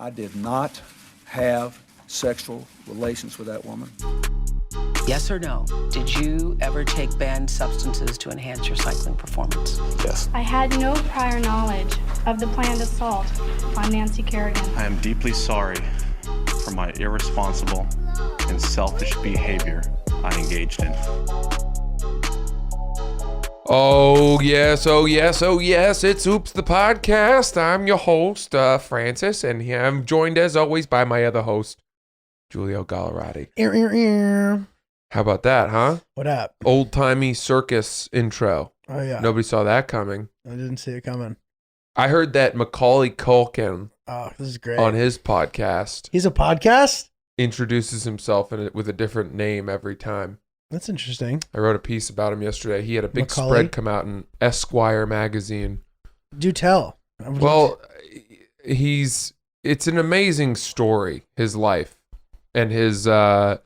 I did not have sexual relations with that woman. Yes or no? Did you ever take banned substances to enhance your cycling performance? Yes. I had no prior knowledge of the planned assault on Nancy Kerrigan. I am deeply sorry for my irresponsible and selfish behavior I engaged in. Oh, yes, oh, yes, oh, yes. It's Oops the Podcast. I'm your host, Francis, and I'm joined, as always, by my other host, Giulio Gallerati. How about that, huh? What up? Old-timey circus intro. Oh, yeah. Nobody saw that coming. I didn't see it coming. I heard that Macaulay Culkin Oh, this is great. on his podcast He's a podcast? introduces himself with a different name every time. That's interesting. I wrote a piece about him yesterday. He had a big Macaulay? spread come out in Esquire magazine. Do tell. Well, it's an amazing story, his life, and his kind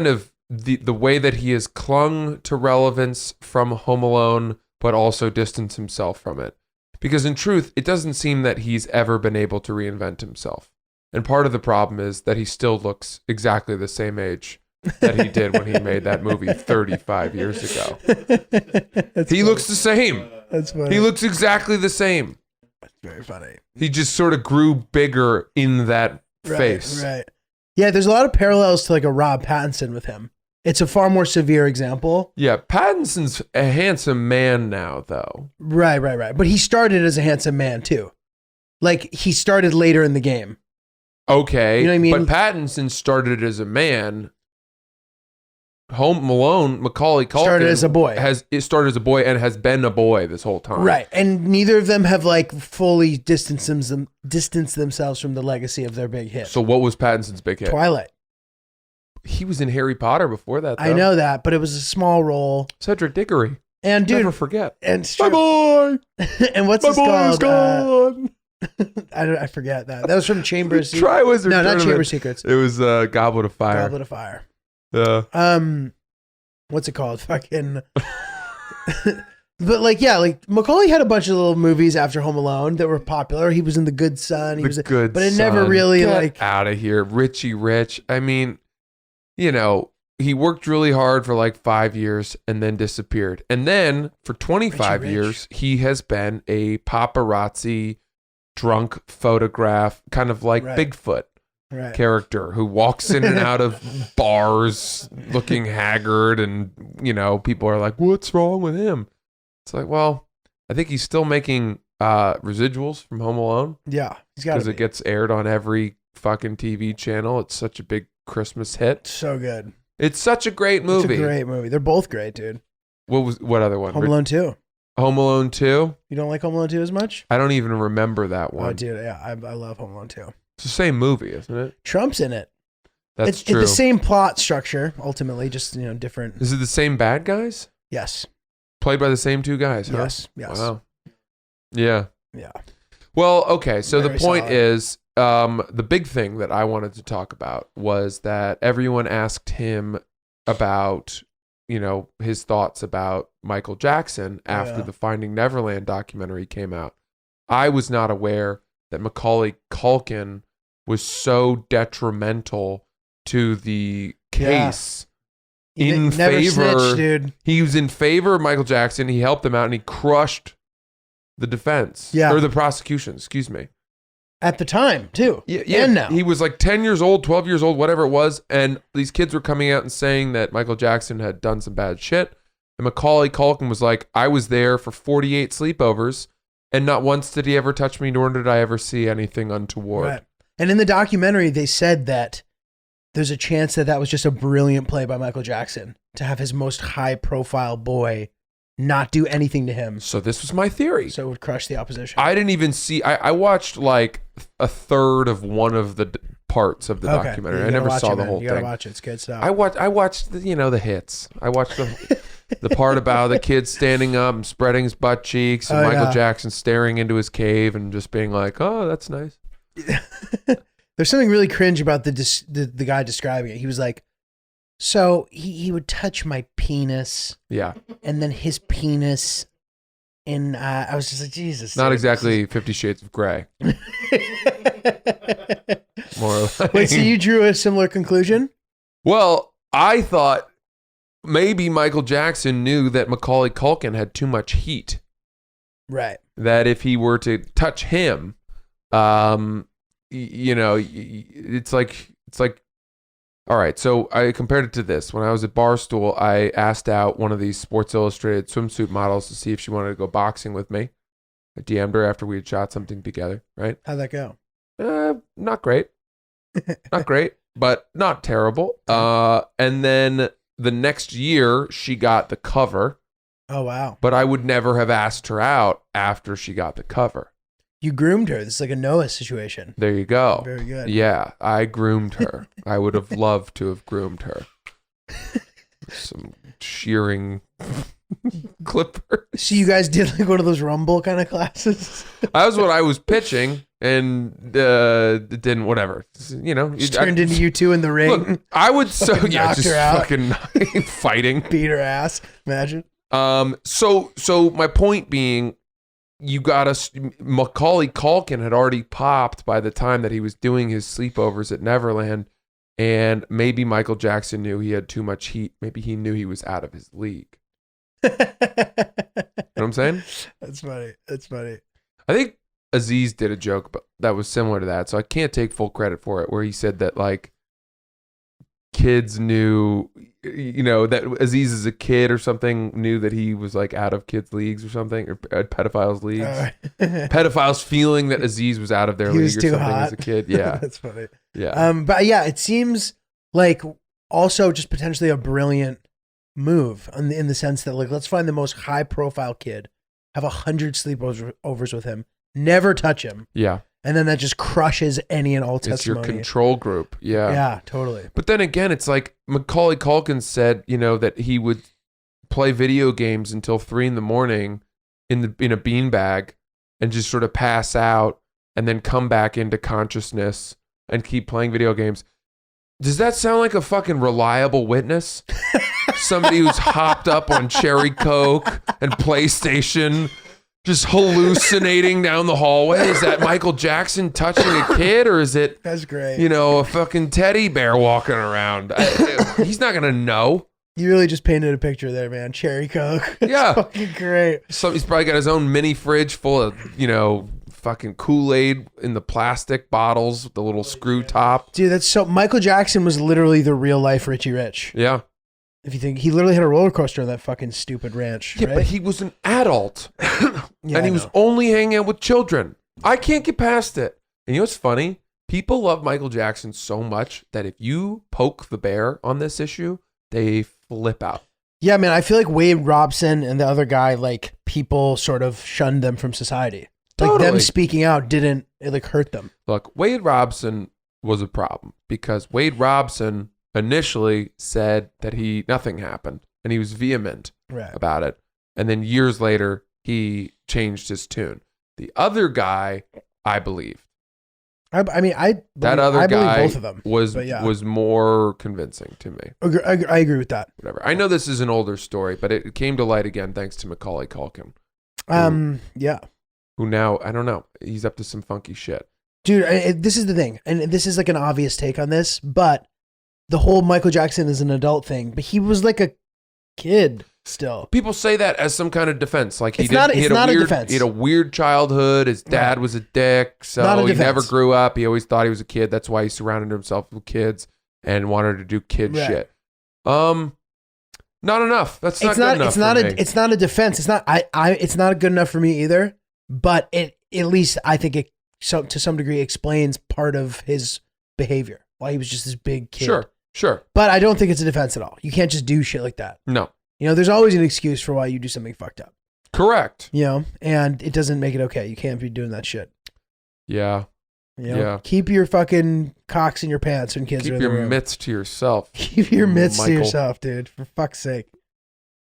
of the way that he has clung to relevance from Home Alone, but also distanced himself from it. Because in truth, it doesn't seem that he's ever been able to reinvent himself. And part of the problem is that he still looks exactly the same age that he did when he made that movie 35 years ago. He looks the same. That's funny. He looks exactly the same. That's very funny. He just sort of grew bigger in that face. Right. Yeah, there's a lot of parallels to like a Rob Pattinson with him. It's a far more severe example. Yeah, Pattinson's a handsome man now, though. Right. But he started as a handsome man too. Like he started later in the game. Okay, You know what I mean? but Pattinson started as a man. Home Alone, Macaulay Culkin Started as a boy. Started as a boy and has been a boy this whole time. Right. And neither of them have like fully distanced themselves from the legacy of their big hit. So what was Pattinson's big hit? Twilight. He was in Harry Potter before that, though. I know that, but it was a small role. Cedric Diggory. And dude, Never forget. and it's My true. boy! And what's My this boy's called? gone! I forget that. That was from Chambers. Triwizard No, not Tournament. Chamber Secrets. It was Goblet of Fire. Goblet of Fire. Yeah. What's it called? Fucking. But like, yeah, like Macaulay had a bunch of little movies after Home Alone that were popular. He was in The Good Son. He was, Good but it never Son. really Get like. out of here, Richie Rich. I mean, you know, he worked really hard for like 5 years and then disappeared. And then for 25 Richie Rich. years, he has been a paparazzi drunk photograph, kind of like Right. Bigfoot Right. character who walks in and out of bars looking haggard, and you know, people are like, what's wrong with him? It's like, well, I think he's still making residuals from Home Alone Yeah, he's got because to it gets aired on every fucking TV channel. It's such a big Christmas hit. so good. It's such a great movie. It's a great movie. They're both great, dude. What other one? Home Alone 2. Home Alone 2? You don't like Home Alone 2 as much? I don't even remember that one. Oh, dude, yeah, I love Home Alone 2. It's the same movie, isn't it? Trump's in it. That's It's true. the same plot structure, ultimately, just different. Is it the same bad guys? Yes. Played by the same two guys, huh? Yes. Wow. Yeah. Yeah. Well, okay, so Very the point solid. is, the big thing that I wanted to talk about was that everyone asked him about, his thoughts about Michael Jackson after Yeah. the Finding Neverland documentary came out. I was not aware that Macaulay Culkin was so detrimental to the case. In Never favor, snitch, dude. he was in favor of Michael Jackson. He helped him out, and he crushed the defense, Yeah. or the prosecution. Excuse me. At the time, too. Yeah, And now. he was like 10 years old, 12 years old, whatever it was, and these kids were coming out and saying that Michael Jackson had done some bad shit. And Macaulay Culkin was like, I was there for 48 sleepovers, and not once did he ever touch me, nor did I ever see anything untoward. Right. And in the documentary, they said that there's a chance that was just a brilliant play by Michael Jackson to have his most high-profile boy not do anything to him, So this was my theory. so it would crush the opposition. I didn't even see. I watched like a third of one of the parts of the documentary. You I gotta never watch saw it, the man. whole You gotta thing. watch it. It's good stuff. I watched the hits. I watched the part about the kid standing up and spreading his butt cheeks, and Oh, Michael yeah. Jackson staring into his cave and just being like, "Oh, that's nice." There's something really cringe about the guy describing it. He was like, so he would touch my penis, Yeah, and then his penis And I was just like, Jesus. Not dude. exactly 50 Shades of Grey. More like... Wait, so you drew a similar conclusion? Well, I thought maybe Michael Jackson knew that Macaulay Culkin had too much heat. Right. That if he were to touch him, it's like, all right. So I compared it to this. When I was at Barstool, I asked out one of these Sports Illustrated swimsuit models to see if she wanted to go boxing with me. I DM'd her after we had shot something together, right? How'd that go? Not great. Not great, but not terrible. And then the next year, she got the cover. Oh, wow. But I would never have asked her out after she got the cover. You groomed her. This is like a Noah situation. There you go. Very good. Yeah, I groomed her. I would have loved to have groomed her. Some shearing clippers. So you guys did like one of those Rumble kind of classes? That was what I was pitching, and it didn't, whatever. You know. Just turned into you two in the ring. Look, I would Knocked just her out. fucking fighting. Beat her ass. Imagine. So my point being, Macaulay Culkin had already popped by the time that he was doing his sleepovers at Neverland, and maybe Michael Jackson knew he had too much heat. Maybe he knew he was out of his league. You know what I'm saying? That's funny. That's funny. I think Aziz did a joke that was similar to that, so I can't take full credit for it, where he said that like kids knew, that Aziz as a kid or something knew that he was like out of kids' leagues or something, or pedophiles' leagues. Pedophiles feeling that Aziz was out of their He league was or too something hot. as a kid. Yeah. That's funny. Yeah. But yeah, it seems like also just potentially a brilliant move in the sense that like, let's find the most high profile kid, have 100 sleepovers with him, never touch him. Yeah. And then that just crushes any and all It's your testimony. control group. Yeah. Yeah, totally. But then again, it's like Macaulay Culkin said, that he would play video games until 3 a.m. in a beanbag and just sort of pass out and then come back into consciousness and keep playing video games. Does that sound like a fucking reliable witness? Somebody who's hopped up on Cherry Coke and PlayStation, just hallucinating down the hallway? Is that Michael Jackson touching a kid, or is it, That's great. a fucking teddy bear walking around? He's not gonna know. You really just painted a picture there, man. Cherry Coke. It's Yeah. fucking great. He's probably got his own mini fridge full of, fucking Kool-Aid in the plastic bottles with the little screw top. Dude, that's so. Michael Jackson was literally the real life Richie Rich. Yeah. If you think he literally had a roller coaster on that fucking stupid ranch. Yeah, right? but he was an adult. Yeah, and I he was know. only hanging out with children. I can't get past it. And you know what's funny? People love Michael Jackson so much that if you poke the bear on this issue, they flip out. Yeah, man, I feel like Wade Robson and the other guy, like, people sort of shunned them from society. Like, Totally. them speaking out didn't, it, like, hurt them. Look, Wade Robson was a problem because Wade Robson initially said that nothing happened, and he was vehement Right. about it. And then years later, he changed his tune. The other guy, I believe. I believe both of them. was but yeah. was more convincing to me. I agree with that. Whatever. I know this is an older story, but it came to light again thanks to Macaulay Culkin, Yeah. who now, I don't know, he's up to some funky shit. Dude, this is the thing, and this is like an obvious take on this, but the whole Michael Jackson is an adult thing, but he was like a kid still. People say that as some kind of defense. Like he It's not a weird, defense. He had a weird childhood. His dad was a dick, Not so a he defense. never grew up. He always thought he was a kid. That's why he surrounded himself with kids and wanted to do kid Right. shit. Not enough. That's not good enough. It's not a defense. It's not. It's not good enough for me either. But it at least I think it to some degree explains part of his behavior. Why he was just this big kid. Sure. But I don't think it's a defense at all. You can't just do shit like that. No. There's always an excuse for why you do something fucked up. Correct. And it doesn't make it okay. You can't be doing that shit. Yeah. Yeah. Keep your fucking cocks in your pants when kids are Keep in the your room. mitts to yourself. Keep your mitts to Michael. yourself, dude. For fuck's sake.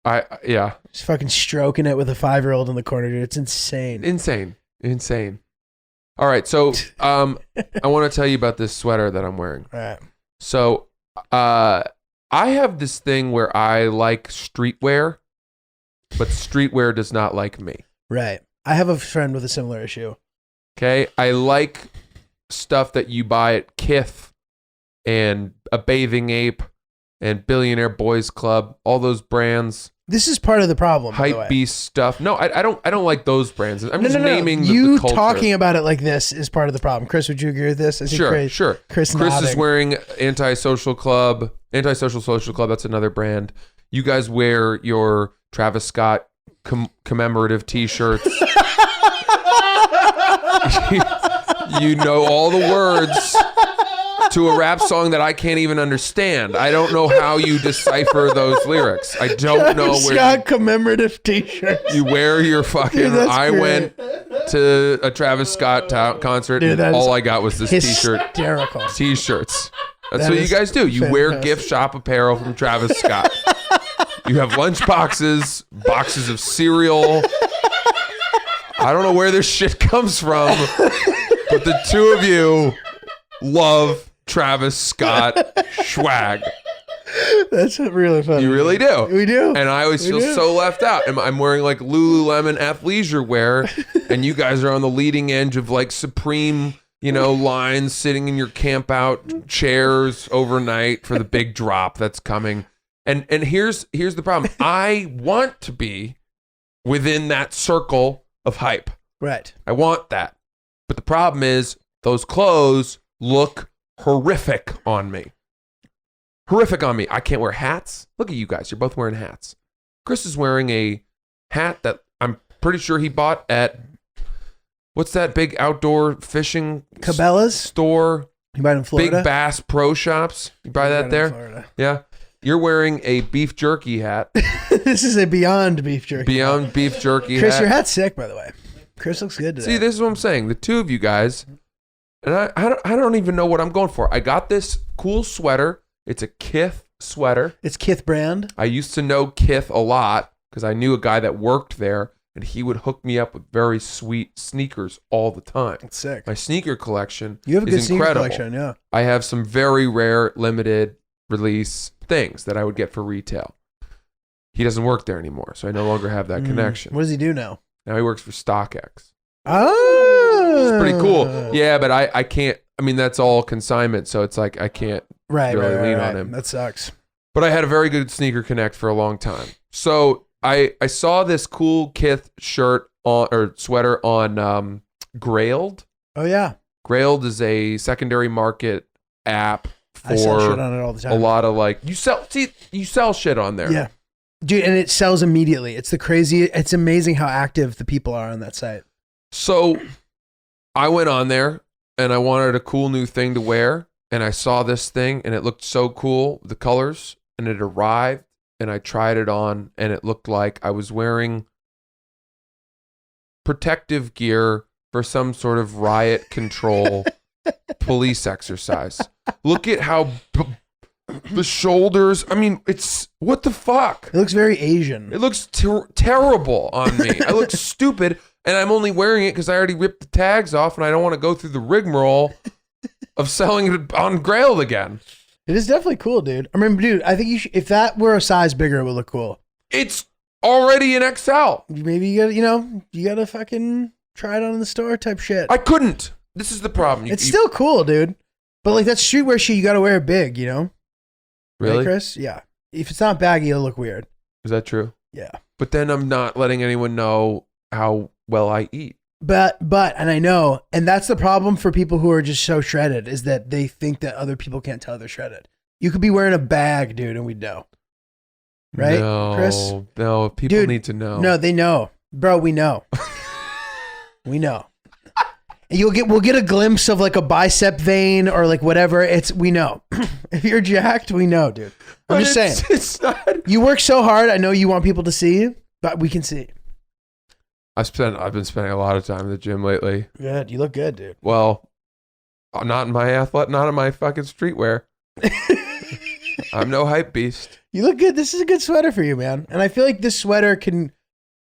Yeah. Just fucking stroking it with a 5-year-old in the corner, dude. It's insane. Insane. All right. So, I want to tell you about this sweater that I'm wearing. All right. So, I have this thing where I like streetwear, but streetwear does not like me. Right. I have a friend with a similar issue. Okay. I like stuff that you buy at Kith and A Bathing Ape and Billionaire Boys Club, all those brands. This is part of the problem. by the way. Hype beast stuff. No, I don't like those brands. I'm just No. naming you the culture. talking about it like this is part of the problem. Chris, would you agree with this? I see Sure. Chris is nodding. wearing Antisocial Social Club. That's another brand. You guys wear your Travis Scott commemorative T-shirts. You know all the words to a rap song that I can't even understand. I don't know how you decipher those lyrics. I don't know where Scott commemorative T-shirts. you wear your fucking. Dude, that's I great. went to a Travis Scott concert, Dude, that and is all I got was this T-shirt. Hysterical. T-shirts. That's That what you is guys do. You wear fantastic. gift shop apparel from Travis Scott. You have lunch boxes, boxes of cereal. I don't know where this shit comes from, but the two of you love Travis Scott swag. That's really funny. You really do. We do. And I always feel so left out. And I'm wearing like Lululemon athleisure wear, and you guys are on the leading edge of like Supreme, lines, sitting in your camp out chairs overnight for the big drop that's coming. And here's the problem. I want to be within that circle of hype. Right. I want that. But the problem is those clothes look horrific on me. Horrific on me. I can't wear hats. Look at you guys. You're both wearing hats. Chris is wearing a hat that I'm pretty sure he bought at, what's that big outdoor fishing Cabela's? store? You buy it in Florida? Big Bass Pro Shops. You buy that there? Florida. Yeah. You're wearing a beef jerky hat. This is a Beyond Beef Jerky. Beyond beef jerky Chris, hat. your hat's sick, by the way. Chris looks good today. See, this is what I'm saying. The two of you guys, and I don't even know what I'm going for. I got this cool sweater. It's a Kith sweater. It's Kith brand. I used to know Kith a lot because I knew a guy that worked there, and he would hook me up with very sweet sneakers all the time. It's sick. My sneaker collection You have a good is sneaker incredible. collection, yeah. I have some very rare, limited release things that I would get for retail. He doesn't work there anymore, so I no longer have that connection. What does he do now? Now he works for StockX. Oh. It's pretty cool. Yeah, but I can't. I mean, that's all consignment, so it's like I can't Right, really right, lean right. on him. That sucks. But I had a very good sneaker connect for a long time. So I saw this cool Kith shirt or sweater on Grailed. Oh, yeah. Grailed is a secondary market app I sell shit for on it all the time. a lot of like you sell shit on there. Yeah. Dude, and it sells immediately. It's amazing how active the people are on that site. So I went on there and I wanted a cool new thing to wear, and I saw this thing and it looked so cool, the colors, and it arrived and I tried it on and it looked like I was wearing protective gear for some sort of riot control police exercise. Look at how the shoulders, I mean, it's what the fuck? It looks very Asian. It looks terrible on me. I look stupid, and I'm only wearing it because I already ripped the tags off, and I don't want to go through the rigmarole of selling it on Grailed again. It is definitely cool, dude. I mean, dude, I think you should, if that were a size bigger, it would look cool. It's already an XL. Maybe you gotta fucking try it on in the store type shit. I couldn't. This is the problem. It's still cool, dude. But like that streetwear shit, you gotta wear it big, really? Right, Chris? Yeah. If it's not baggy, it'll look weird. Is that true? Yeah. But then I'm not letting anyone know how well I eat. But and I know, and that's the problem for people who are just so shredded, is that they think that other people can't tell they're shredded. You could be wearing a bag, dude, and we'd know. Right, no, Chris? No, people Dude, need to know. No, they know. Bro, we know. We know. And we'll get a glimpse of like a bicep vein or like whatever. We know. If you're jacked, we know, dude. I'm just saying. It's not. You work so hard. I know you want people to see you, but we can see. I've been spending a lot of time in the gym lately. Good. You look good, dude. Well, not in my fucking streetwear. I'm no hype beast. You look good. This is a good sweater for you, man. And I feel like this sweater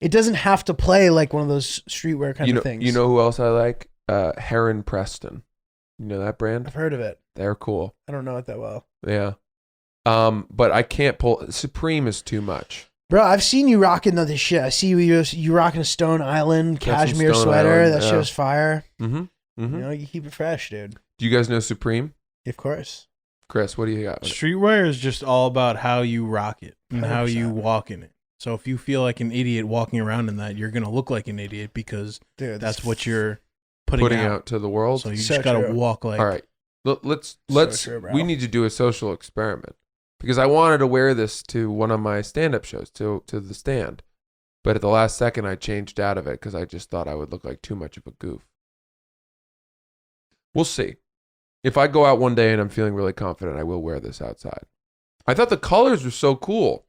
it doesn't have to play like one of those streetwear kind of things. You know who else I like? Heron Preston. You know that brand? I've heard of it. They're cool. I don't know it that well. Yeah. But I can't pull. Supreme is too much. Bro, I've seen you rocking this shit. I see you rocking a Stone Island cashmere Stone sweater. Island, That yeah. shit was fire. Mm-hmm. Mm-hmm. You know, you keep it fresh, dude. Do you guys know Supreme? Of course. Chris, what do you got? Streetwear is just all about how you rock it and how you 100%. walk in it. So if you feel like an idiot walking around in that, you're going to look like an idiot because Dude, that's what you're putting out. to the world. So you So just got to true. walk like. All right. Let's true, bro. we need to do a social experiment because I wanted to wear this to one of my stand-up shows to the stand. But at the last second I changed out of it because I just thought I would look like too much of a goof. We'll see. If I go out one day and I'm feeling really confident, I will wear this outside. I thought the colors were so cool.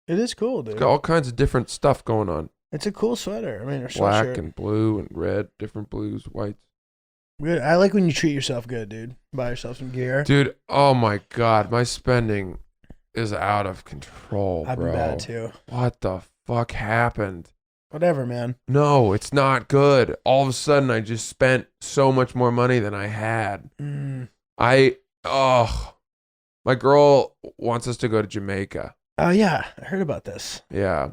It is cool, dude. It's got all kinds of different stuff going on. It's a cool sweater. I mean, or Black sweatshirt. and blue and red, different blues, whites. Good. I like when you treat yourself good, dude. Buy yourself some gear. Dude, oh my God, my spending is out of control, I've bro. been bad too. What the fuck happened? Whatever, man. No, it's not good. All of a sudden, I just spent so much more money than I had. My girl wants us to go to Jamaica. Oh yeah, I heard about this. Yeah.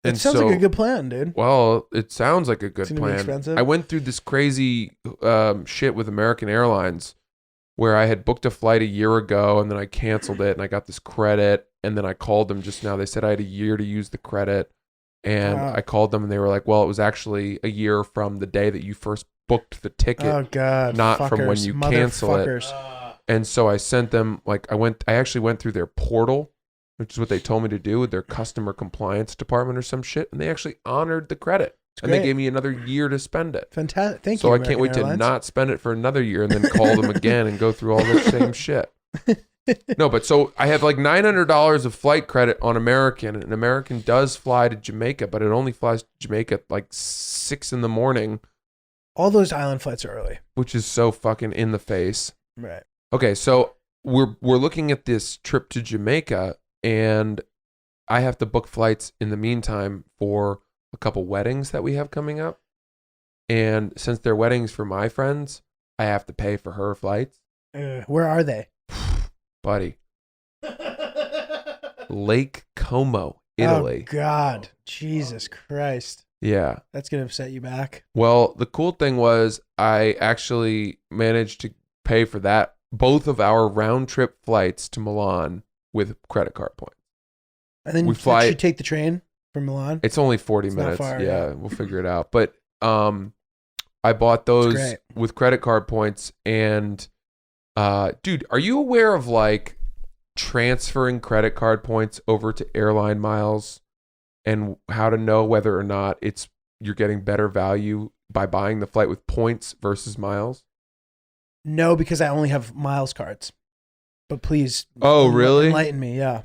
It sounds like a good plan, dude. Well, it sounds like a good It's gonna be plan. expensive? I went through this crazy shit with American Airlines where I had booked a flight a year ago and then I canceled it and I got this credit and then I called them just now. They said I had a year to use the credit and Wow. I called them and they were like, well, it was actually a year from the day that you first booked the ticket. Oh god, not from when fuckers, you cancel it. motherfuckers. And so I sent them, I actually went through their portal, which is what they told me to do with their customer compliance department or some shit. And they actually honored the credit. And great. they gave me another year to spend it. Fantastic. Thank So you. I can't wait American to Airlines. not spend it for another year and then call them again and go through all the same shit. No, but so I have like $900 of flight credit on American, and American does fly to Jamaica, but it only flies to Jamaica at like 6 a.m, All those island flights are early. which is so fucking in the face. Right. Okay, so we're looking at this trip to Jamaica, and I have to book flights in the meantime for a couple weddings that we have coming up. And since they're weddings for my friends, I have to pay for her flights. Where are they? Buddy. Lake Como, Italy. Oh God, Jesus Christ. Yeah. That's gonna upset you back. Well, the cool thing was I actually managed to pay for that, both of our round trip flights to Milan with credit card points. And then We fly- you take the train from Milan. It's only 40 It's not minutes. far, yeah, yeah. we'll figure it out. But I bought those great. with credit card points. And dude, are you aware of like transferring credit card points over to airline miles and how to know whether or not you're getting better value by buying the flight with points versus miles? No, because I only have miles cards. But please. Oh, really? Enlighten me. Yeah.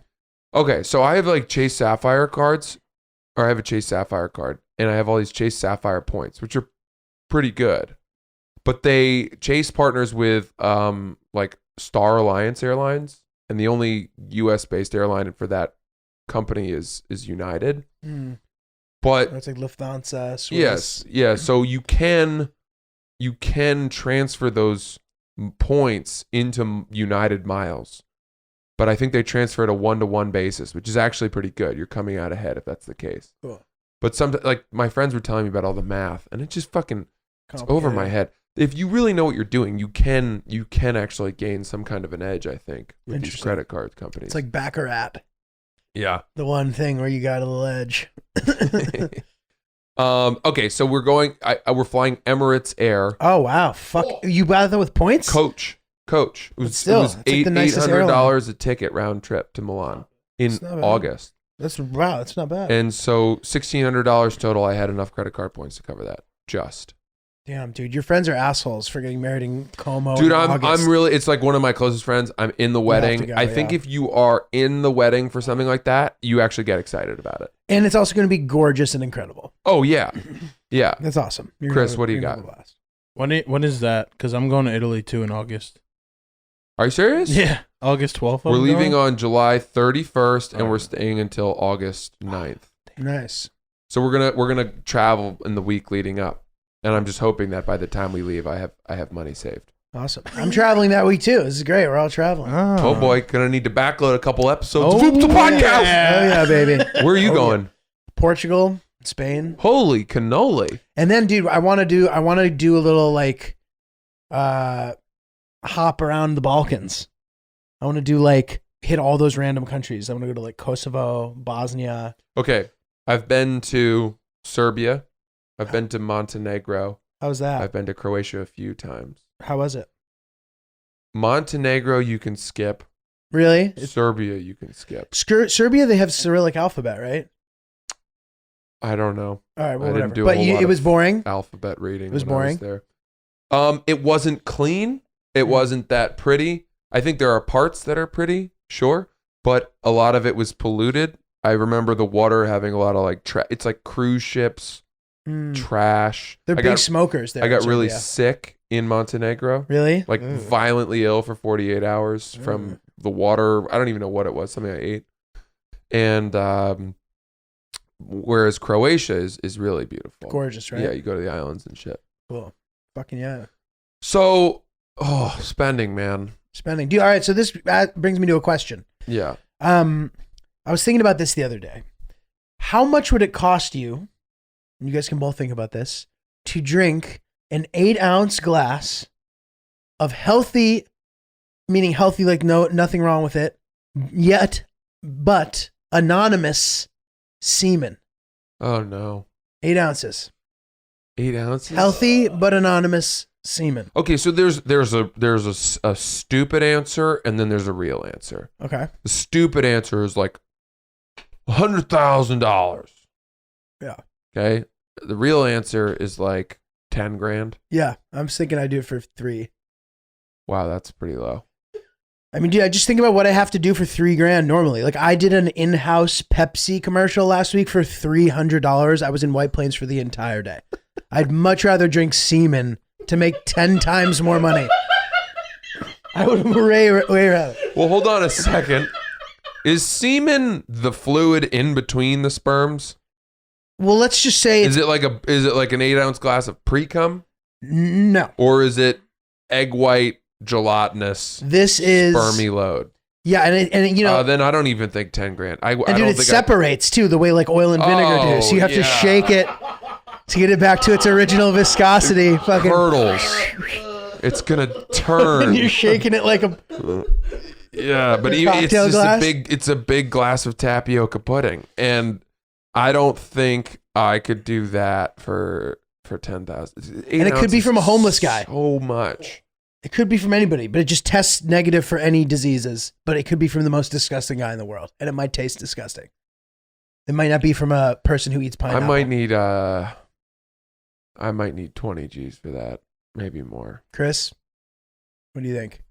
Okay, so I have like Chase Sapphire cards, or I have a Chase Sapphire card, and I have all these Chase Sapphire points, which are pretty good. But Chase partners with like Star Alliance Airlines, and the only U.S. based airline for that company is United. But That's like Lufthansa. Swiss. yes, yeah. So you can transfer those points into United miles. But I think they transfer at a 1-to-1 basis, which is actually pretty good. You're coming out ahead if that's the case. Cool. But like my friends were telling me about all the math, and it just fucking it's over my Complicated. head. If you really know what you're doing, you can actually gain some kind of an edge, I think, with these Interesting. credit card companies. It's like Baccarat. yeah. The one thing where you got a ledge. Okay, so we're going. We're flying Emirates Air. Oh wow. Fuck. You bought that with points? Coach. It But was, still, it was it's like the nicest $800 a ticket round trip to Milan in It's not bad. August. That's not bad. And so $1,600 total. I had enough credit card points to cover that. Just. Damn, dude, your friends are assholes for getting married in Como. Dude, in I'm August. really. It's like one of my closest friends. I'm in the You have to wedding. go, I think yeah. if you are in the wedding for something like that, you actually get excited about it. And it's also going to be gorgeous and incredible. Oh yeah, yeah. That's awesome. You're Chris, gonna- what do you you're got? gonna have a blast. When is that? Because I'm going to Italy too in August. Are you serious? Yeah, August 12th. We're leaving on July 31st, and Oh. we're staying until August 9th. Nice. So we're gonna travel in the week leading up, and I'm just hoping that by the time we leave, I have money saved. Awesome. I'm traveling that week too. This is great. We're all traveling. Oh boy, gonna need to backload a couple episodes Oh, of the podcast. Oh yeah, baby. Where are you going? Portugal, Spain. Holy cannoli! And then, dude, I want to do a little like, hop around the Balkans. I want to do like hit all those random countries. I want to go to like Kosovo, Bosnia. Okay, I've been to Serbia. I've been to Montenegro. How was that? I've been to Croatia a few times. How was it? Montenegro, you can skip. Really? Serbia, you can skip. Serbia, they have Cyrillic alphabet, right? I don't know. All right, well, I whatever. didn't do a But whole lot it was of boring. alphabet reading. It was when I boring? there. It wasn't clean. It wasn't that pretty. I think there are parts that are pretty, sure, but a lot of it was polluted. I remember the water having a lot of like it's like cruise ships, trash. They're big smokers there. I got in really Serbia. sick in Montenegro. Really? Like violently ill for 48 hours from the water. I don't even know what it was. Something I ate. And whereas Croatia is really beautiful. Gorgeous, right? Yeah, you go to the islands and shit. Cool. Fucking yeah. So, spending, man. Spending. Dude, all right, so this brings me to a question. Yeah. I was thinking about this the other day. How much would it cost you, and you guys can both think about this, to drink an 8-ounce glass of healthy, meaning healthy, like nothing wrong with it, but anonymous semen? Oh no. 8 ounces. 8 ounces. Healthy but anonymous semen. Okay, so there's a stupid answer and then there's a real answer. Okay. The stupid answer is like $100,000. Yeah. Okay. The real answer is like 10 grand. Yeah, I'm thinking I'd do it for 3. Wow, that's pretty low. I mean, dude, I just think about what I have to do for $3,000 normally. Like, I did an in-house Pepsi commercial last week for $300. I was in White Plains for the entire day. I'd much rather drink semen to make 10 times more money. I would way rather. Well, hold on a second. Is semen the fluid in between the sperms? Well, let's just say Is it like an 8-ounce glass of pre-cum? no. Or is it egg white, gelatinous, This is spermy load? Yeah, and you know, Then I don't even think 10 grand. I and don't dude, it think separates too, the way like oil and vinegar do. So you have to yeah. shake it to get it back to its original viscosity. Fucking hurdles. It's gonna turn. and you're shaking it like a Yeah, but even, it's cocktail just glass? it's a big glass of tapioca pudding, and I don't think I could do that for 10,000. And it could be from a homeless guy. So much. It could be from anybody, but it just tests negative for any diseases. But it could be from the most disgusting guy in the world, and it might taste disgusting. It might not be from a person who eats pineapple. I might need 20 G's for that, maybe more. Chris, what do you think?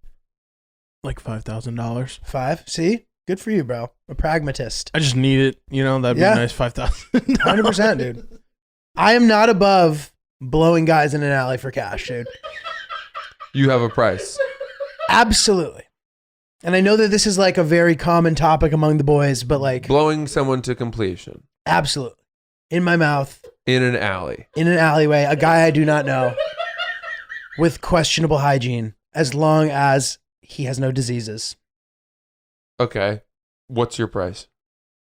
Like $5,000. 5? See, good for you, bro. A pragmatist. I just need it. You know, that'd be Yeah. nice. 5,000. 100%, dude. I am not above blowing guys in an alley for cash, dude. You have a price. Absolutely. And I know that this is like a very common topic among the boys, but like, Blowing someone to completion absolutely. In my mouth, in an alley. in an alleyway, a guy I do not know with questionable hygiene, as long as he has no diseases. Okay. What's your price?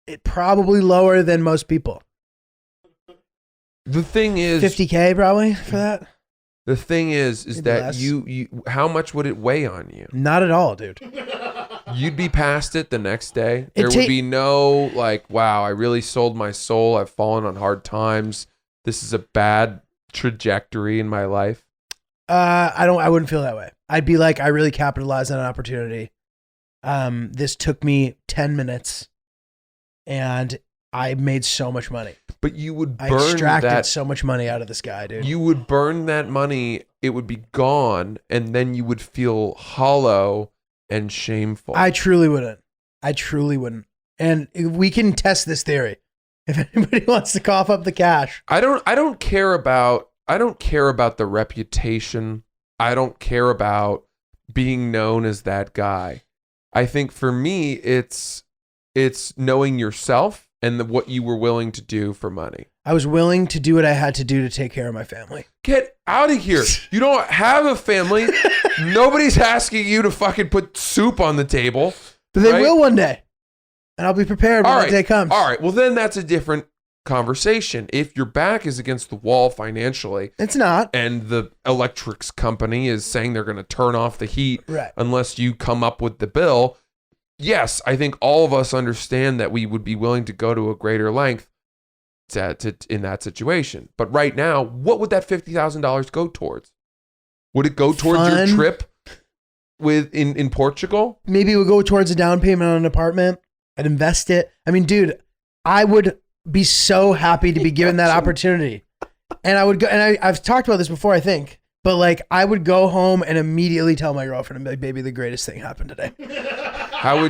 It probably lower than most people. The thing is, 50K probably for that? the thing is Maybe that less. you how much would it weigh on you? Not at all, dude. You'd be past it the next day. It There ta- would be no like, wow, I really sold my soul. I've fallen on hard times. This is a bad trajectory in my life. I wouldn't feel that way. I'd be like, I really capitalized on an opportunity. This took me 10 minutes and I made so much money. But you would I burn extracted that. so much money out of this guy, dude. You would burn that money. It would be gone, and then you would feel hollow and shameful. I truly wouldn't. And we can test this theory. If anybody wants to cough up the cash. I don't care about the reputation. I don't care about being known as that guy. I think for me it's knowing yourself and what you were willing to do for money. I was willing to do what I had to do to take care of my family. Get out of here. You don't have a family. Nobody's asking you to fucking put soup on the table. But they right? will one day. And I'll be prepared when All that day comes. All right. Well, then that's a different conversation. If your back is against the wall financially, It's not. and the electrics company is saying they're going to turn off the heat Right. unless you come up with the bill, yes, I think all of us understand that we would be willing to go to a greater length in that situation. But right now, what would that $50,000 go towards? Would it go towards Fun. your trip in Portugal? Maybe we'll go towards a down payment on an apartment. I'd invest it. I mean, dude, I would be so happy to be given that opportunity. And I would go, and I've talked about this before, I think, but like I would go home and immediately tell my girlfriend and be like, baby, the greatest thing happened today. How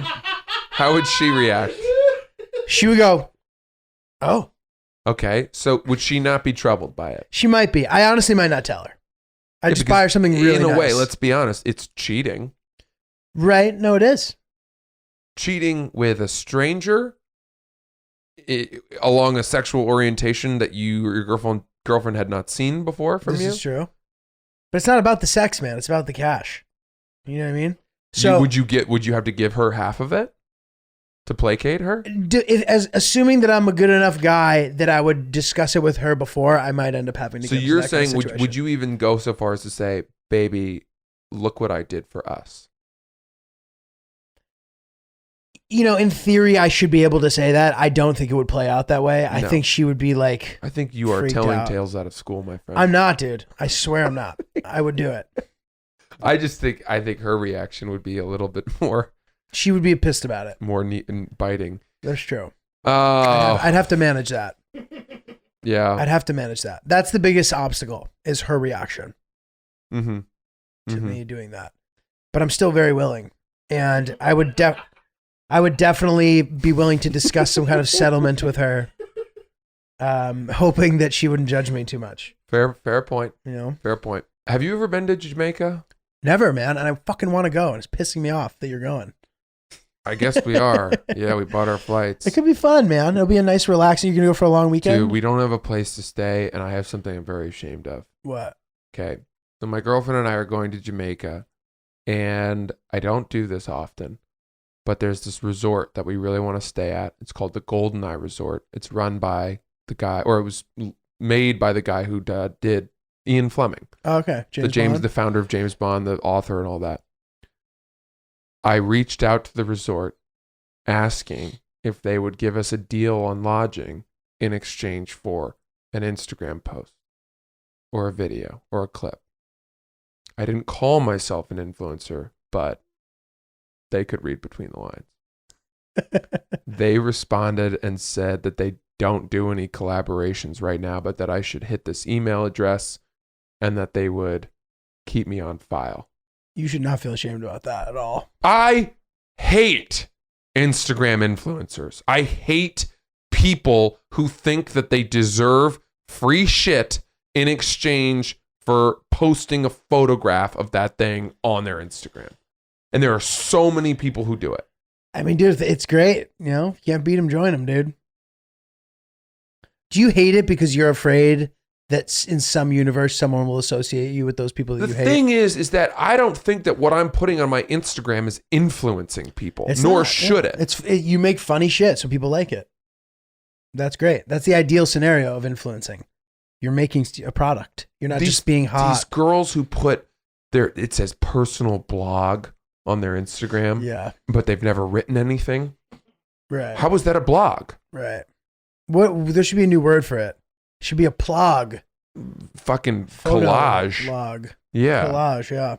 would she react? She would go, oh. Okay, so would she not be troubled by it? She might be. I honestly might not tell her. I'd just because buy her something really in a nice. way, let's be honest, it's cheating. Right? No, it is. Cheating with a stranger along a sexual orientation that you or your girlfriend had not seen before from This you. is true. But it's not about the sex, man. It's about the cash. You know what I mean? So would you have to give her half of it to placate her? assuming that I'm a good enough guy that I would discuss it with her before, I might end up having to. So get to you're that kind of saying would situation. you even go so far as to say, baby, look what I did for us? You know, in theory, I should be able to say that. I don't think it would play out that way. I No. think she would be like, I think you are freaked telling out. tales out of school, my friend. I'm not, dude. I swear I'm not. I would do it. I think her reaction would be a little bit more She would be pissed about it. neat and biting. That's true. Oh, I'd have to manage that. yeah. I'd have to manage that. That's the biggest obstacle is her reaction Mm-hmm. to me doing that. But I'm still very willing. And I would definitely be willing to discuss some kind of settlement with her, hoping that she wouldn't judge me too much. Fair point. You know? Fair point. Have you ever been to Jamaica? Never, man. And I fucking want to go. And it's pissing me off that you're going. I guess we are. Yeah, we bought our flights. It could be fun, man. It'll be a nice, relaxing. You're going to go for a long weekend? Dude, we don't have a place to stay, and I have something I'm very ashamed of. What? Okay. So my girlfriend and I are going to Jamaica, and I don't do this often, but there's this resort that we really want to stay at. It's called the Golden Eye Resort. It's run by the guy, or it was made by the guy who did Ian Fleming. Oh, okay. The founder of James Bond, the author and all that. I reached out to the resort asking if they would give us a deal on lodging in exchange for an Instagram post or a video or a clip. I didn't call myself an influencer, but they could read between the lines. They responded and said that they don't do any collaborations right now, but that I should hit this email address and that they would keep me on file. You should not feel ashamed about that at all. I hate Instagram influencers. I hate people who think that they deserve free shit in exchange for posting a photograph of that thing on their Instagram. And there are so many people who do it. I mean, dude, it's great. You know, if you can't beat them, join them, dude. Do you hate it because you're afraid that in some universe someone will associate you with those people that The you hate? thing is that I don't think that what I'm putting on my Instagram is influencing people, It's nor not, should yeah. it. You make funny shit, so people like it. That's great. That's the ideal scenario of influencing. You're making a product. You're not just being hot. These girls who put it says personal blog on their Instagram, Yeah. but they've never written anything. Right. How was that a blog? Right. There should be a new word for it. It should be a plog. Fucking Photo collage. Log. Yeah. Collage, yeah.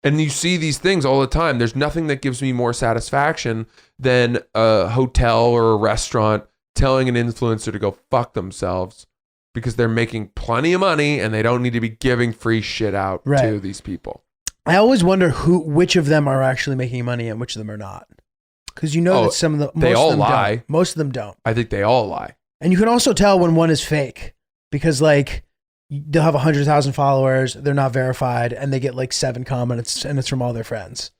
And you see these things all the time. There's nothing that gives me more satisfaction than a hotel or a restaurant telling an influencer to go fuck themselves because they're making plenty of money and they don't need to be giving free shit out to these people. I always wonder which of them are actually making money and which of them are not. Because you know that some of they all lie. Don't. Most of them don't. I think they all lie. And you can also tell when one is fake because like they'll have 100,000 followers, they're not verified, and they get like 7 comments, and it's from all their friends.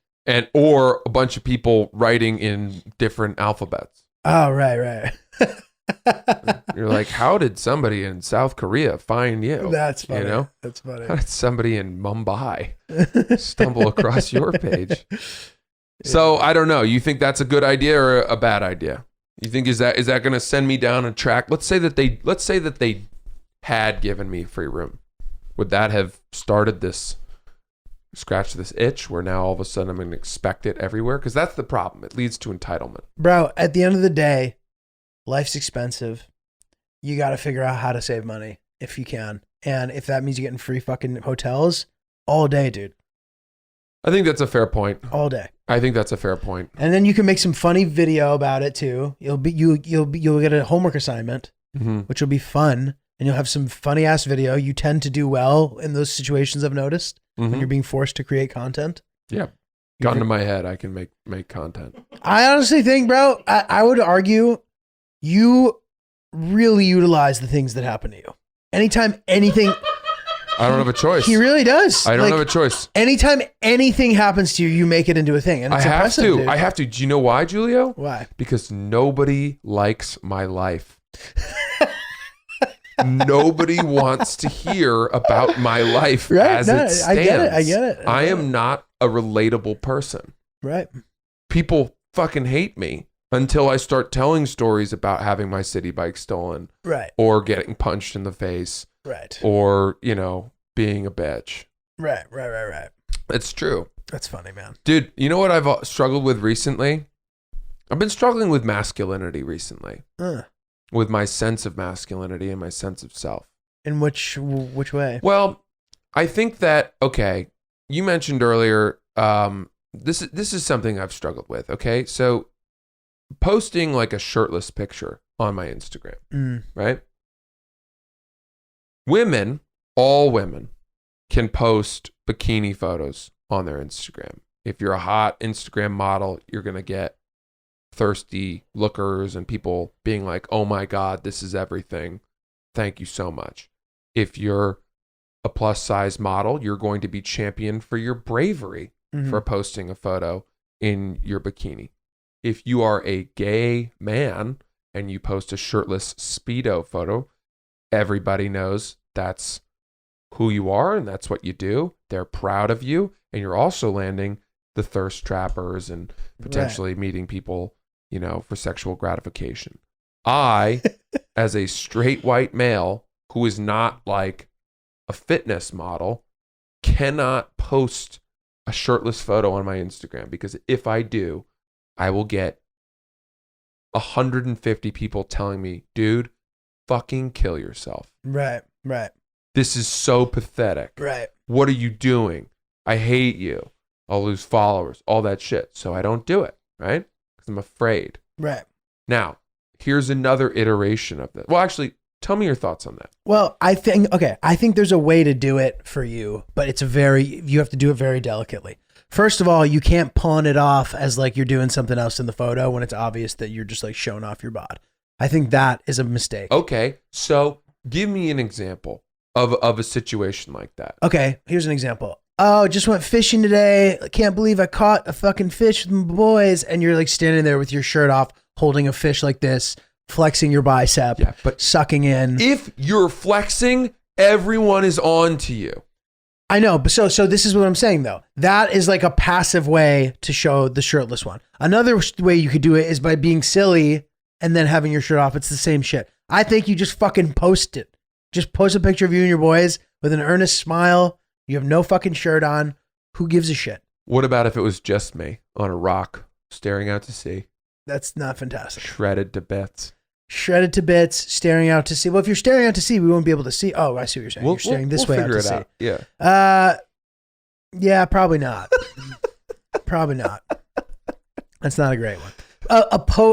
Or a bunch of people writing in different alphabets. Oh, right. You're like, how did somebody in South Korea find you? That's funny. You know? That's funny. How did somebody in Mumbai stumble across your page? So I don't know. You think that's a good idea or a bad idea? You think is that going to send me down a track? Let's say that they had given me free room. Would that have started this scratch this itch where now all of a sudden I'm going to expect it everywhere? Because that's the problem. It leads to entitlement. Bro, at the end of the day, life's expensive. You got to figure out how to save money if you can. And if that means you're getting free fucking hotels all day, dude. I think that's a fair point. All day. I think that's a fair point. And then you can make some funny video about it too. You'll get a homework assignment, which will be fun, and you'll have some funny ass video. You tend to do well in those situations, I've noticed, when you're being forced to create content. Yeah. Gun to my head, I can make content. I honestly think, bro, I would argue you really utilize the things that happen to you. Anytime anything I don't have a choice. He really does. I don't have a choice. Anytime anything happens to you, you make it into a thing. And it's impressive, dude. I have to. Do you know why, Giulio? Why? Because nobody likes my life. Nobody wants to hear about my life as it stands. I get it. I am not a relatable person. Right. People fucking hate me until I start telling stories about having my city bike stolen. Right. Or getting punched in the face. Right. Or, being a bitch. Right. It's true. That's funny, man. Dude, you know what I've struggled with recently? I've been struggling with masculinity recently. With my sense of masculinity and my sense of self. In which way? Well, I think that, okay, you mentioned earlier, this is something I've struggled with, okay? So posting like a shirtless picture on my Instagram, right? Women, all women, can post bikini photos on their Instagram. If you're a hot Instagram model, you're going to get thirsty lookers and people being like, oh my God, this is everything. Thank you so much. If you're a plus size model, you're going to be championed for your bravery for posting a photo in your bikini. If you are a gay man and you post a shirtless Speedo photo, everybody knows that's who you are and that's what you do. They're proud of you. And you're also landing the thirst trappers and potentially meeting people, for sexual gratification. I, as a straight white male who is not like a fitness model, cannot post a shirtless photo on my Instagram because if I do, I will get 150 people telling me, dude, fucking kill yourself. Right. This is so pathetic. Right. What are you doing? I hate you. I'll lose followers, all that shit. So I don't do it, right? Because I'm afraid. Right. Now, here's another iteration of this. Well, actually, tell me your thoughts on that. Well, I think there's a way to do it for you, but you have to do it very delicately. First of all, you can't pawn it off as like you're doing something else in the photo when it's obvious that you're just like showing off your bod. I think that is a mistake. Okay, so give me an example of a situation like that. Okay, here's an example. Oh, just went fishing today. I can't believe I caught a fucking fish with my boys. And you're like standing there with your shirt off, holding a fish like this, flexing your bicep, but sucking in. If you're flexing, everyone is on to you. I know, but so this is what I'm saying though. That is like a passive way to show the shirtless one. Another way you could do it is by being silly and then having your shirt off. It's the same shit. I think you just fucking post it. Just post a picture of you and your boys with an earnest smile. You have no fucking shirt on. Who gives a shit? What about if it was just me on a rock staring out to sea? That's not fantastic. Shredded to bits. Shredded to bits, staring out to sea. Well, if you're staring out to sea, we won't be able to see. Oh, I see what you're saying. You're staring this way out to sea. Yeah. Yeah, probably not. Probably not. That's not a great one.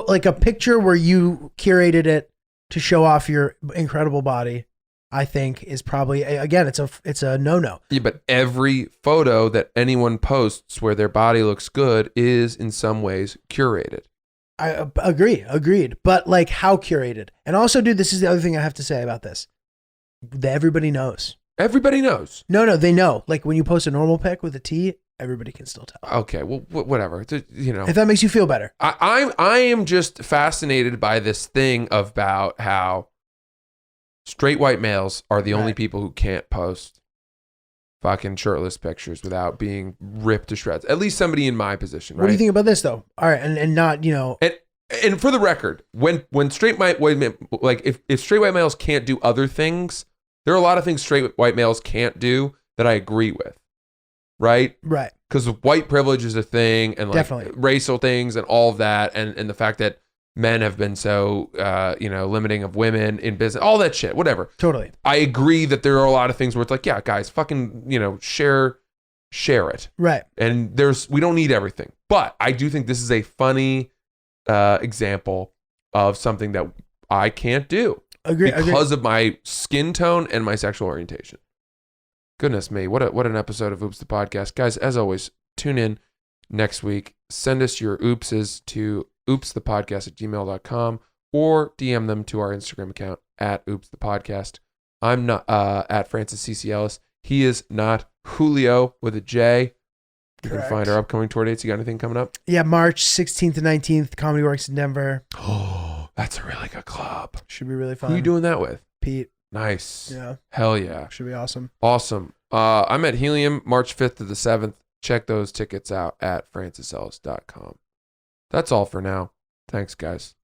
Like a picture where you curated it to show off your incredible body, I think is probably, again, it's a no-no. Yeah, but every photo that anyone posts where their body looks good is in some ways curated. I agreed. But like how curated? And also, dude, this is the other thing I have to say about this. Everybody knows. Everybody knows. No, they know. Like when you post a normal pic with a T, everybody can still tell. Okay, well, whatever. If that makes you feel better. I am just fascinated by this thing about how straight white males are the only people who can't post fucking shirtless pictures without being ripped to shreds. At least somebody in my position, right? What do you think about this though? All right, and not, And for the record, when straight white men, like if straight white males can't do other things, there are a lot of things straight white males can't do that I agree with, right? Right. Because white privilege is a thing, and like Definitely. racial things and all of that, and the fact that men have been so limiting of women in business, all that shit, whatever. Totally. I agree that there are a lot of things where it's like, yeah, guys, fucking, share it. Right. And we don't need everything. But I do think this is a funny example of something that I can't do because of my skin tone and my sexual orientation. Goodness me, what an episode of Oops the Podcast. Guys, as always, tune in next week. Send us your oopses to oopsthepodcast@gmail.com or DM them to our Instagram account @oopsthepodcast. I'm not at Francis C.C. Ellis. He is not Julio with a J. You Correct. can find our upcoming tour dates. You got anything coming up? Yeah, March 16th to 19th, Comedy Works in Denver. Oh, that's a really good club. Should be really fun. Who are you doing that with? Pete. Nice. Yeah. Hell yeah. Should be awesome. Awesome. I'm at Helium March 5th to the 7th. Check those tickets out at francisellis.com. That's all for now. Thanks, guys.